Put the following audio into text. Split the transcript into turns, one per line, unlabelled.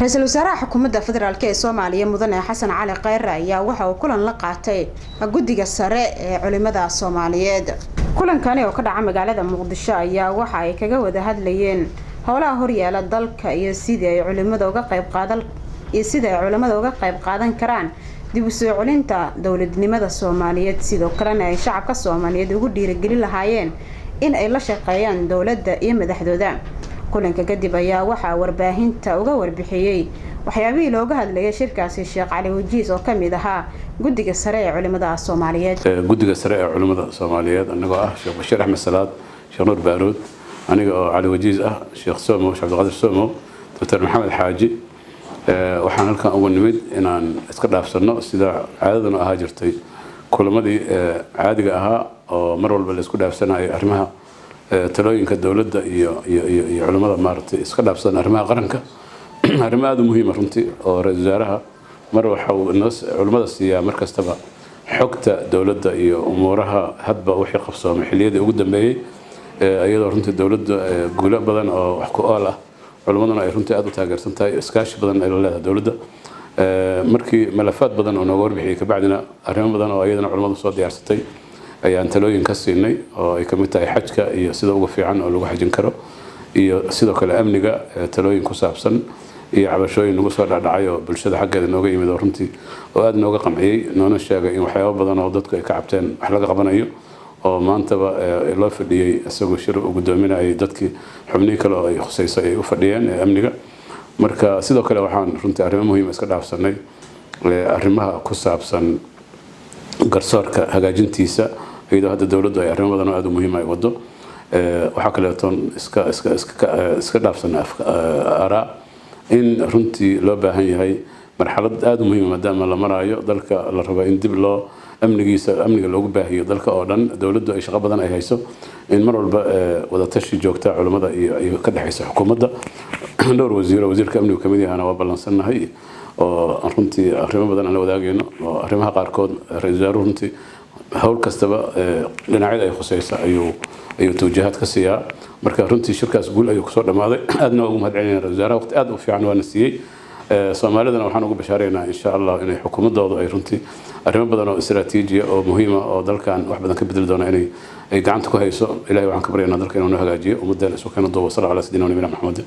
رئيسل وزراء حكومة فدرالك الصومالية مدن حسن علي قيرة ayaa waxa uu kulan la qaatay guddiga sare ee culimada Soomaaliyeed kulankani oo ka dhacay magaalada Muqdisho ayaa waxa ay kaga wada hadlayeen howlaha horyaala dalka iyo sidii ay culimada uga qayb qaadan karaan dib u soo celinta dawladnimada Soomaaliyeed sidoo kalena ay shacabka Soomaaliyeed ugu dhiirigelin lahaayeen in ay la shaqeeyaan dawladda iyo madaxdooda kulanka kadib ayaa waxa warbaahinta uga warbixiyay waxyaabihii looga hadlayay shirkaasi Sheekh Cali Wajiis oo kamid ahaa guddiga sare ee culimada Soomaaliyeed
guddiga sare ee culimada Soomaaliyeed anagoo ah Sheekh Bashiir Axmed Salaad Sheekh Nuur Baaruud aniga oo Cali Wajiis ah Sheekh Soomo Sheekh Abdulqaadir Soomo Dr. Maxamed Xaaji waxaan halkan ugu nimid inaan iska dhaafsano sida caadaduna ahaa jirtay kulamadii caadiga ahaa oo mar walba la isku dhaafsanayo arrimaha talooyinka dawladda iyo culimada maartay iska dhaafsan arrimaha qaranka arrimo aad u muhiim ah runtii oo ra'iisul wasaaraha mar waxa uu culimada siiyaa mar kastaba xogta dawladda iyo umuuraha hadba wixii qabsoomay xilliyadii ugu dambeeyay iyadoo runtii dawladda guulo badan oo wax ku ool ah culimaduna ay runtii aad u taageersan tahay iskaashi badan ay leedahay dawladda markii malafaad badan oo nooga warbixiyay ka bacdina arrimo badan oo iyadana culimadu soo diyaarsatay ayaan talooyin ka siinay oo ay kamid tahay xajka iyo sida ugu fiican oo lagu xajin karo iyo sidoo kale amniga talooyin ku saabsan iyo cabashooyin lagu soo dhacay oo bulshada xaggeeda nooga yimid oo runtii oo aad nooga qamciyay noona sheegay in waxyaabo badan oo dadku ay ka cabteen wax laga qabanayo oo maantaba loo fadhiyay isagoo shir u gudoominayay dadkii xubnihi kale oo ay khuseysay ay u fadhiyeen amniga marka sidoo kale waxaan runtii arrimo muhiim iska dhaafsanay arrimaha ku saabsan garsoorka hagaajintiisa iyadoo hadda dawladdu ay arrimo badan oo aad u muhiim ah wado waxa kale oo iska dhaafsan ara in runtii loo baahan yahay marxalad aad u muhiim ah maadaama la marayo dalka la rabo in dib loo amniga loogu baahiyo dalka oo dhan dawladdu ay shaqo badan ay hayso in mar walba wada tashi joogta culimada iyo ka dhaxaysa xukuumadda dhowr wasiirka amniga kamid yahay waa ballansanahay oo runtii arrimo badan aan la wadaagayno oo arrimaha qaarkood ra'iisul wasaaruhu runtii hawl kastaba dhinacyada ay khusayso ayuu tawjihaad ka siiyaa marka runtii shirkaas guul ayuu kusoo dhamaaday aadna ugu mahadcelinayna ra'iisul wasaaraha waqti aad u fiican waana siiyay Soomaalidana waxaan ugu bashaareynaa insha Allah inay xukuumadoodu ay runtii arrimo badan oo istiraatiiji oo muhiim ah oo dalkan wax badan ka bedel doona inay gacanta ku hayso Ilaahay waxaan ka baryaynaa dalka inuu hagaajiyo ummadda isku keeno doobo sallallahu alayhi wa sallam Muhammad